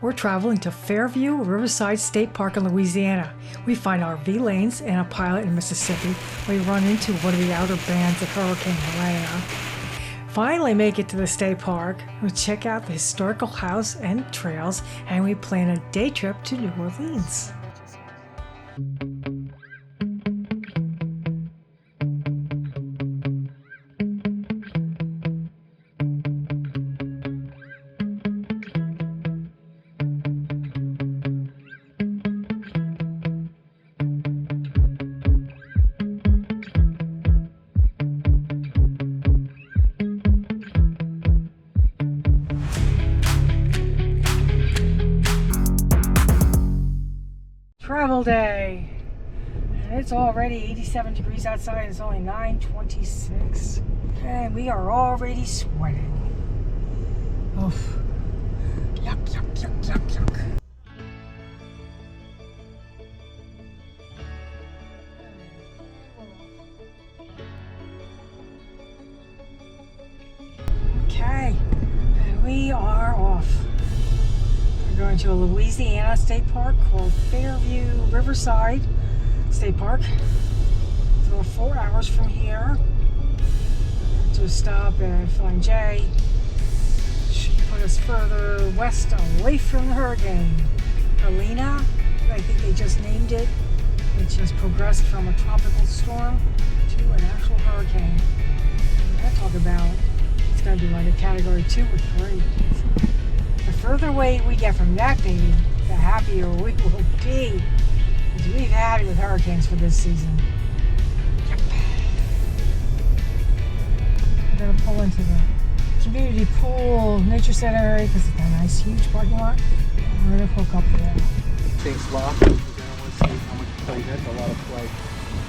We're traveling to Fairview-Riverside State Park in Louisiana. We find RV lanes and a pilot in Mississippi. We run into one of the outer bands of Hurricane Helene. Finally make it to the state park. We check out the historical house and trails, and we plan a day trip to New Orleans. Travel day, and it's already 87 degrees outside. It's only 9:26 and we are already sweating. Oof. Yuck, yuck, yuck, yuck, yuck. Okay, and we are off. We're going to a Louisiana state park called Fairview-Riverside State Park. It's about 4 hours from here. To a stop at Flying J. Should put us further west away from the hurricane. Helene, I think they just named it. It just progressed from a tropical storm to an actual hurricane. I talk about it's going to be like a category 2 or 3. The further away we get from that baby, the happier we will be. Because we've had it with hurricanes for this season. Yep. We're going to pull into the community pool, nature center area because it's a nice huge parking lot. And we're going to hook up there. Things locked because I don't want to see how much play. That's a lot of play.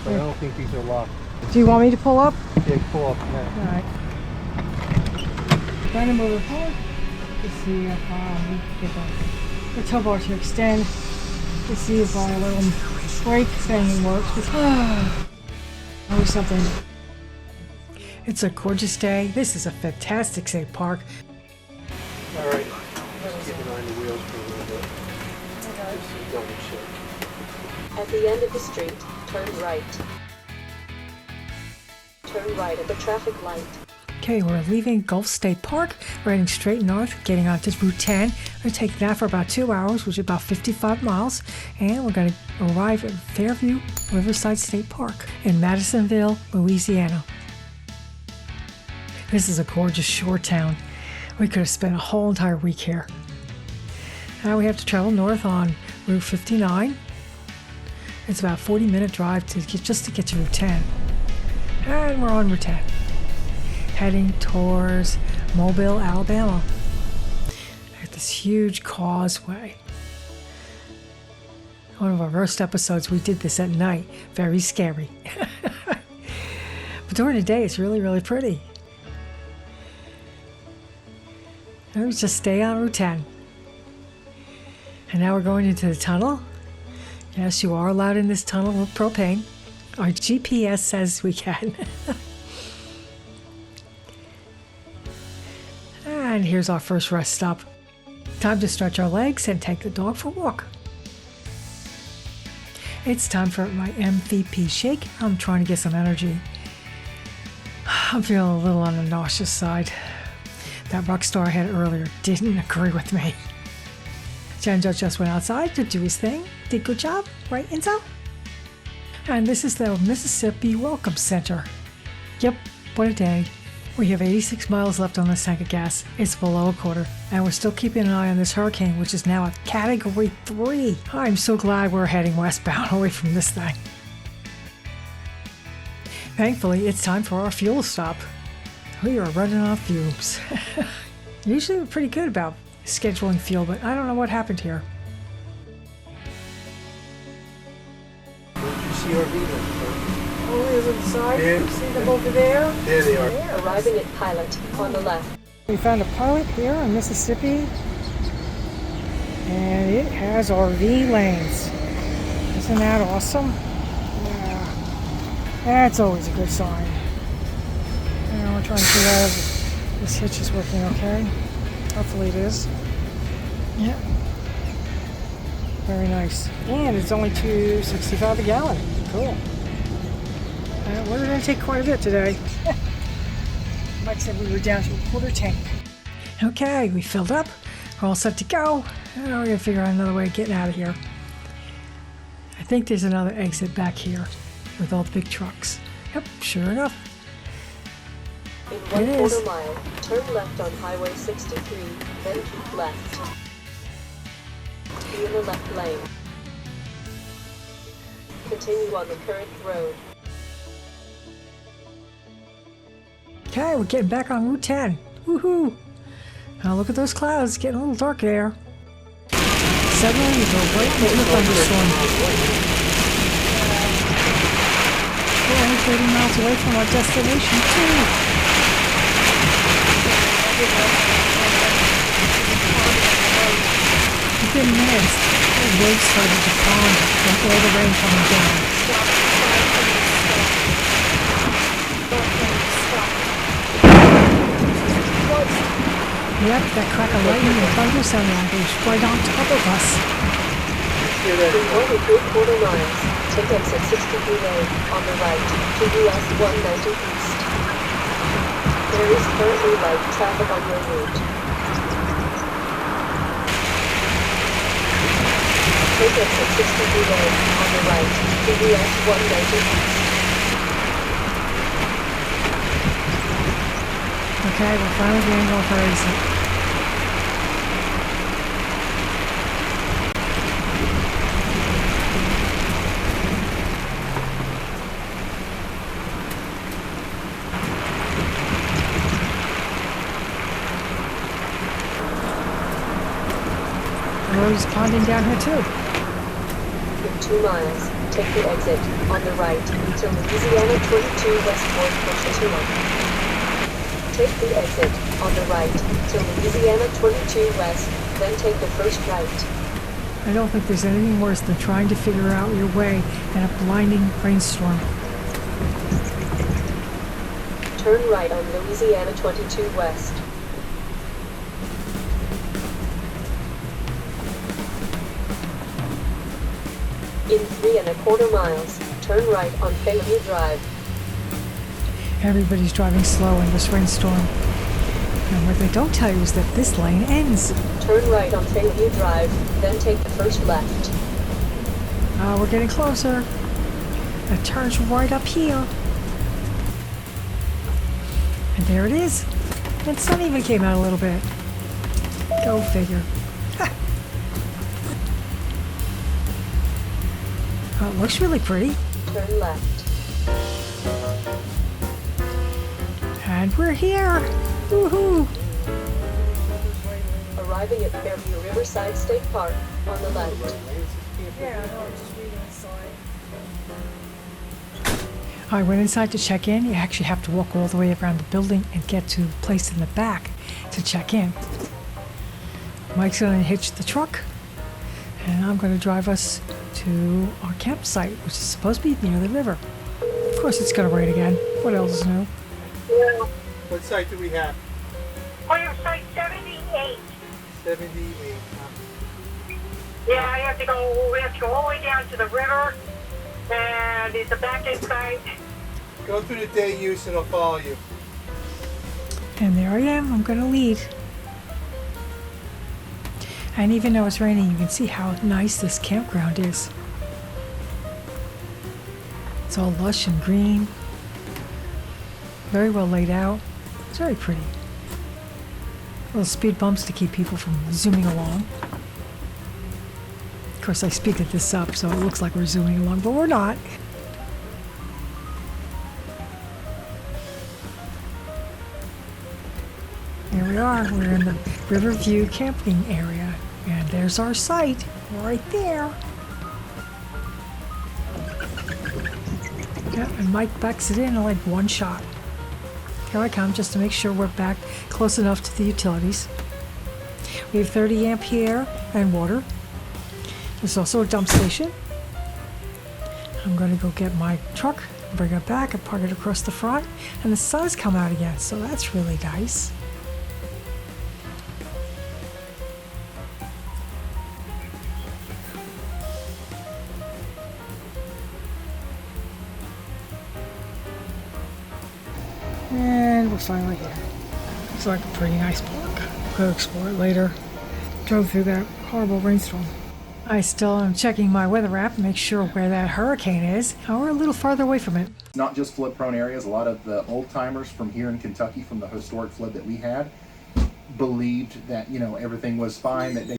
But I don't think these are locked. Do you want me to pull up? Yeah, pull up now. Alright. Trying to move it forward. Let's see if we can get the tow bar to extend. Let's see if our little brake thing works. Always something. It's a gorgeous day. This is a fantastic state park. Alright, just keep an eye on the wheels for a little bit. Just double check. At the end of the street, turn right. Turn right at the traffic light. Okay, we're leaving Gulf State Park, riding straight north, getting onto Route 10. We're going to take that for about 2 hours, which is about 55 miles, and we're going to arrive at Fairview-Riverside State Park in Madisonville, Louisiana. This is a gorgeous shore town. We could have spent a whole entire week here. Now we have to travel north on Route 59. It's about a 40-minute drive just to get to Route 10. And we're on Route 10. Heading towards Mobile, Alabama. At this huge causeway. One of our first episodes, we did this at night. Very scary. But during the day, it's really, really pretty. Let's just stay on Route 10. And now we're going into the tunnel. Yes, you are allowed in this tunnel with propane. Our GPS says we can. And here's our first rest stop. Time to stretch our legs and take the dog for a walk. It's time for my MVP shake. I'm trying to get some energy. I'm feeling a little on the nauseous side. That rock star I had earlier didn't agree with me. Janjo just went outside to do his thing. Did a good job, right, Enzo? And this is the Mississippi Welcome Center. Yep, what a day. We have 86 miles left on this tank of gas. It's below a quarter, and we're still keeping an eye on this hurricane, which is now a category 3. I'm so glad we're heading westbound away from this thing. Thankfully, it's time for our fuel stop. We are running on fumes. Usually we're pretty good about scheduling fuel, but I don't know what happened here. Where did you see our vehicles? Oh, over the side. Yeah. You see them over there? There they are. Arriving at Pilot on the left. We found a pilot here in Mississippi, and it has RV lanes. Isn't that awesome? Yeah, that's always a good sign. Now we're trying to figure out if this hitch is working okay. Hopefully it is. Yeah. Very nice. And it's only $2.65 a gallon. Cool. We're going to take quite a bit today. Mike said we were down to a quarter tank. Okay, we filled up. We're all set to go. Now we're going to figure out another way of getting out of here. I think there's another exit back here with all the big trucks. Yep, sure enough. In 1/4 mile, turn left on Highway 63, then keep left. Be in the left lane. Continue on the current road. Okay, we're getting back on Route 10. Woohoo! Now look at those clouds, getting a little dark there. Suddenly we go right into a thunderstorm. We're only 30 miles away from our destination, too. Within minutes, the road started to pond from all the rain coming down. Yep, that crack of lightning and thunder sounded like it was right on top of us. In only 3/4 miles, take exit 63A on the right to US 190 East. There is currently light traffic on your route. Take exit 63A on the right to US 190 East. Okay, we're finally getting off our exit. The road is ponding down here too. In 2 miles, take the exit on the right to Louisiana 22 westward for Tooele. Take the exit on the right to Louisiana 22 west, then take the first right. I don't think there's anything worse than trying to figure out your way in a blinding rainstorm. Turn right on Louisiana 22 west. In 3 1/4 miles, turn right on Fairview Drive. Everybody's driving slow in this rainstorm. And what they don't tell you is that this lane ends. Turn right on Fairview Drive, then take the first left. We're getting closer. It turns right up here. And there it is. And the sun even came out a little bit. Go figure. Oh, it looks really pretty. Turn left. And we're here. Woohoo! Arriving at Fairview-Riverside State Park on the left. Yeah, I know, I'm just reading inside. I went inside to check in. You actually have to walk all the way around the building and get to a place in the back to check in. Mike's going to hitch the truck, and I'm going to drive us to our campsite, which is supposed to be near the river. Of course, it's going to rain again. What else is new? What site do we have? Fire site 78. 78. Yeah, we have to go all the way down to the river, and it's a back-end site. Go through the day use and I'll follow you. And there I am. I'm going to lead. And even though it's raining, you can see how nice this campground is. It's all lush and green. Very well laid out. It's very pretty. Little speed bumps to keep people from zooming along. Of course, I speeded this up, so it looks like we're zooming along, but we're not. Here we are. We're in the Riverview camping area. And there's our site, right there. Yeah, and Mike backs it in like one shot. Here I come, just to make sure we're back close enough to the utilities. We have 30 ampere and water. There's also a dump station. I'm going to go get my truck, bring it back, and park it across the front. And the sun has come out again, so that's really nice. we're finally here. It's like a pretty nice park. Go explore it later. Drove through that horrible rainstorm. I still am checking my weather app to make sure where that hurricane is. We're a little farther away from it. It's not just flood-prone areas. A lot of the old-timers from here in Kentucky, from the historic flood that we had, believed that, everything was fine, that they...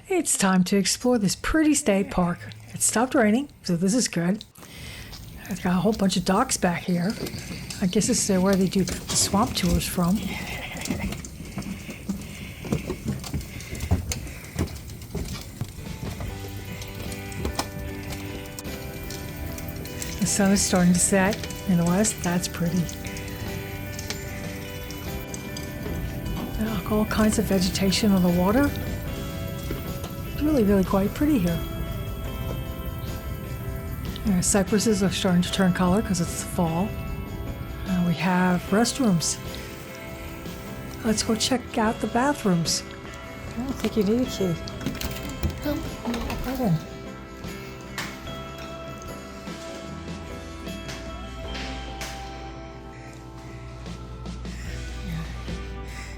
It's time to explore this pretty state park. It stopped raining, so this is good. I've got a whole bunch of docks back here. I guess this is where they do the swamp tours from. The sun is starting to set in the west. That's pretty. All kinds of vegetation on the water. It's really, really quite pretty here. Cypresses are starting to turn color because it's fall. We have restrooms. Let's go check out the bathrooms. I don't think you need a key. Oh, right in.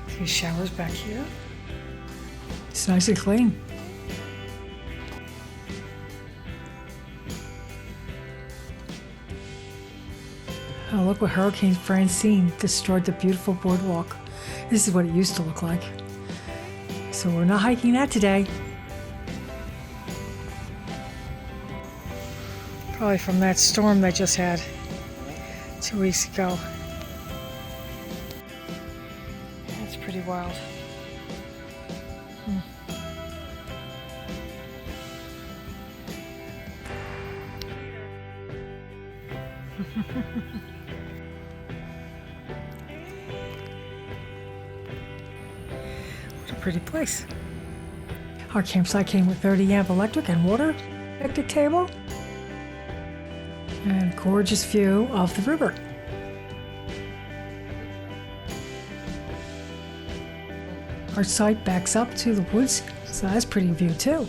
A few showers back here. It's nice and clean. Oh, look what Hurricane Francine destroyed the beautiful boardwalk. This is what it used to look like. So we're not hiking that today. Probably from that storm they just had 2 weeks ago. That's pretty wild. What a pretty place. Our campsite came with 30 amp electric and water, picnic table, and gorgeous view of the river. Our site backs up to the woods, so that's a pretty view too.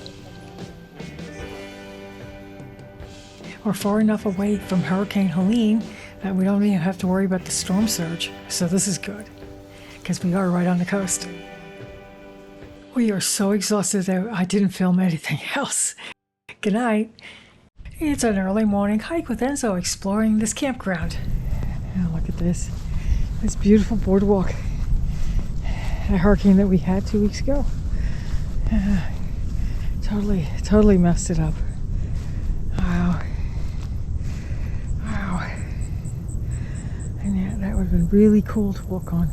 We're far enough away from Hurricane Helene that we don't even have to worry about the storm surge. So this is good, because we are right on the coast. We are so exhausted that I didn't film anything else. Good night. It's an early morning hike with Enzo exploring this campground. Oh, look at this. This beautiful boardwalk. A hurricane that we had 2 weeks ago. Totally messed it up. Wow. And yeah, that would have been really cool to walk on.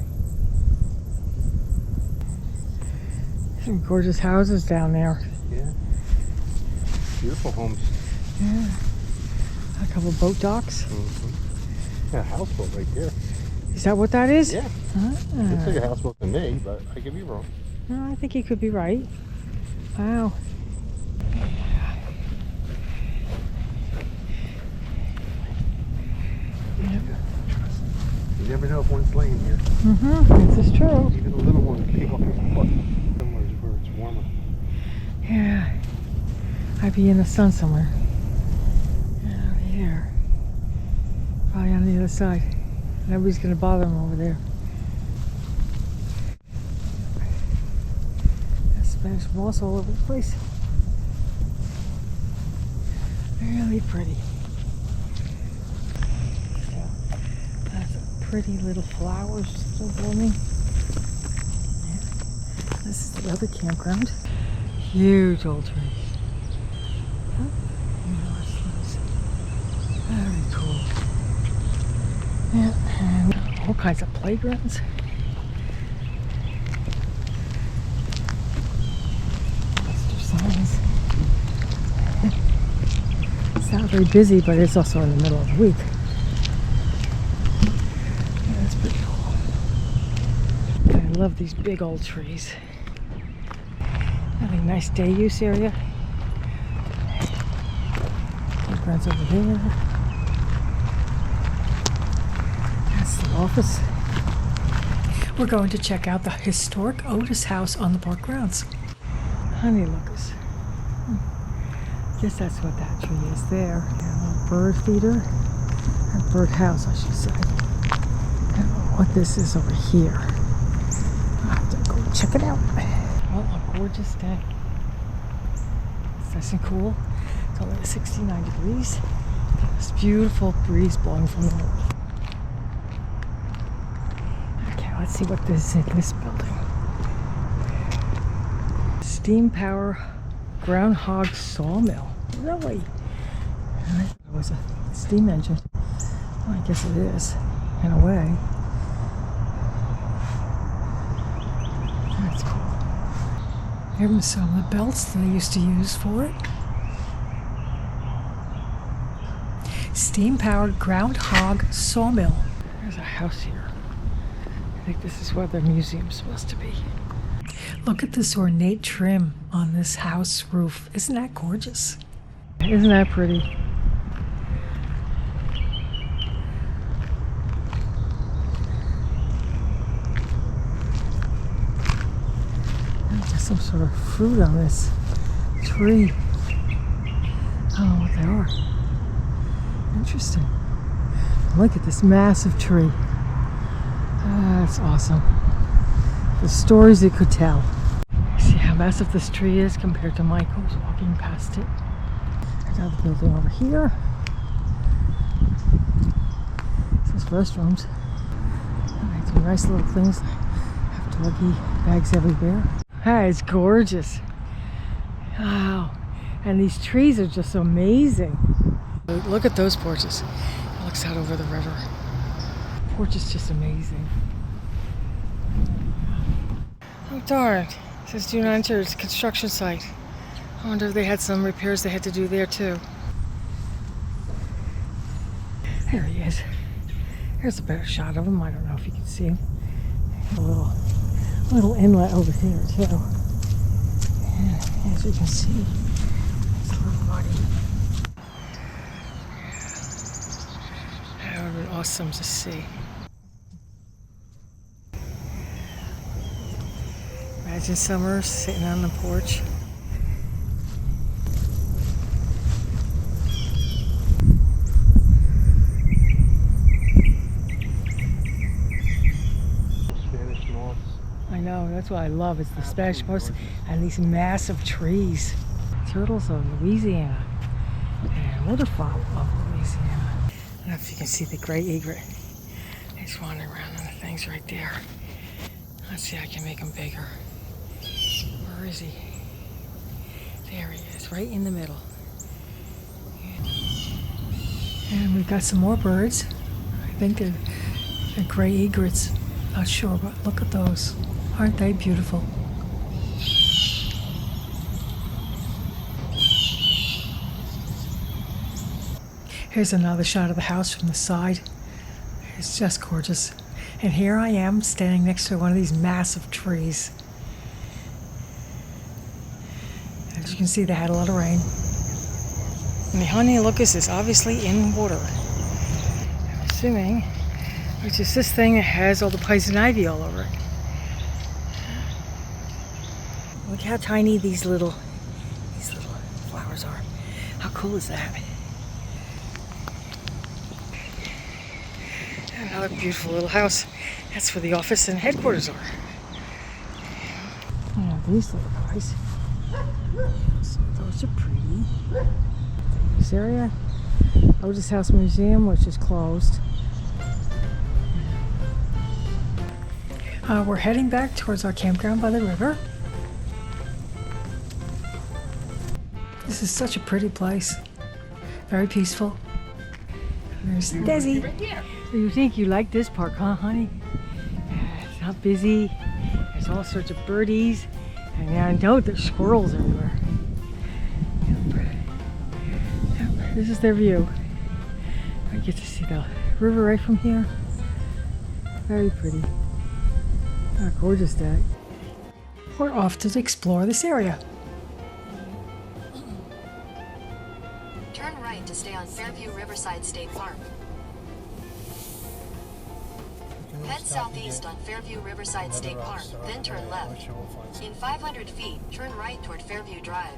Some gorgeous houses down there. Yeah. Beautiful homes. Yeah. A couple boat docks. Mm-hmm. Yeah, a houseboat right there. Is that what that is? Yeah. Looks like a houseboat to me, but I could be wrong. No, I think you could be right. Wow. Yep. You never know if one's laying here. This is true. Even a little one can kick off your foot. Somewhere where it's warmer. Yeah. I'd be in the sun somewhere. Out here. Probably on the other side. Nobody's gonna bother them over there. There's Spanish moss all over the place. Really pretty. Yeah. That's a pretty little flowers still blooming. Yeah. This is the other campground. Huge old trees. Very cool. Yeah, and all kinds of playgrounds. Mr. Signs. It's not very busy, but it's also in the middle of the week. Yeah, that's pretty cool. I love these big old trees. Having a nice day use area. Playgrounds over there. That's the office. We're going to check out the historic Otis House on the park grounds. Honey locusts. Guess that's what that tree is there. A little bird feeder. Or bird house, I should say. what this is over here. I'll have to go check it out. Oh, a gorgeous day. It's nice and cool. It's only 69 degrees. This beautiful breeze blowing from the north. Okay, let's see what this is in this building. Steam power groundhog sawmill. Really? It was a steam engine. Well, I guess it is, in a way. That's cool. Here are some of the belts that they used to use for it. Steam-powered groundhog sawmill. There's a house here. I think this is where the museum's supposed to be. Look at this ornate trim on this house roof. Isn't that gorgeous? Isn't that pretty? There's some sort of fruit on this tree. I don't know what they are. Interesting. Look at this massive tree. That's awesome. The stories it could tell. See how massive this tree is compared to Michael's walking past it. There's another building over here. This is Restrooms. Alright, some nice little things. Have doggy bags everywhere. Hi, it's gorgeous. Wow. And these trees are just amazing. Look at those porches. It looks out over the river. The porch is just amazing. Oh darn. It says do not enter. It's a construction site. I wonder if they had some repairs they had to do there too. There he is. Here's a better shot of him. I don't know if you can see him. A little inlet over here too. And as you can see, it's a little muddy. That would have been awesome to see. Imagine summer sitting on the porch. Spanish moss. I know, that's what I love, is the Spanish moss and these massive trees. Turtles of Louisiana and waterfowl of Louisiana. I don't know if you can see the gray egret. He's wandering around on the things right there. Let's see if I can make him bigger. Where is he? There he is, right in the middle. And we've got some more birds. I think they're gray egrets. Not sure, but look at those. Aren't they beautiful? Here's another shot of the house from the side. It's just gorgeous. And here I am standing next to one of these massive trees. As you can see, they had a lot of rain. And the honey locust is obviously in water. I'm assuming, which is this thing that has all the poison ivy all over it. Look how tiny these little flowers are. How cool is that? Another beautiful little house. That's where the office and headquarters are. Oh, these little guys. So those are pretty. This area, Otis House Museum, which is closed. We're heading back towards our campground by the river. This is such a pretty place. Very peaceful. There's Desi. So you think you like this park, huh, honey? It's not busy. There's all sorts of birdies. And I know there's squirrels everywhere. Yep. This is their view. I get to see the river right from here. Very pretty. A gorgeous day. We're off to explore this area. Turn right to stay on Fairview-Riverside State Park. Head southeast on Fairview-Riverside State Park, then turn left. In 500 feet, turn right toward Fairview Drive.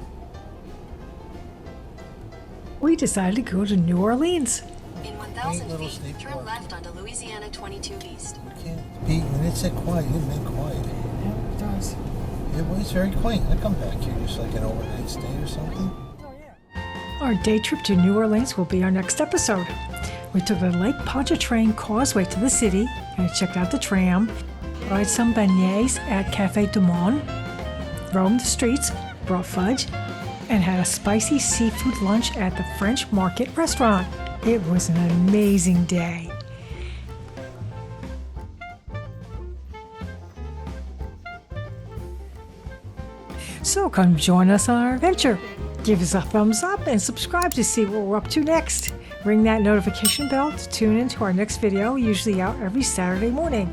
We decided to go to New Orleans. In 1,000 little feet, state turn park. left onto Louisiana 22 East. You can't beat when it's that quiet. It ain't quiet. Yeah, it does. It's very quaint. I come back here just like an overnight stay or something. Our day trip to New Orleans will be our next episode. We took the Lake Pontchartrain Causeway to the city and checked out the tram, tried some beignets at Café du Monde, roamed the streets, brought fudge, and had a spicy seafood lunch at the French Market restaurant. It was an amazing day. So come join us on our adventure. Give us a thumbs up and subscribe to see what we're up to next. Ring that notification bell to tune into our next video, usually out every Saturday morning.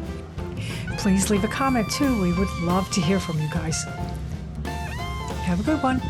Please leave a comment too. We would love to hear from you guys. Have a good one.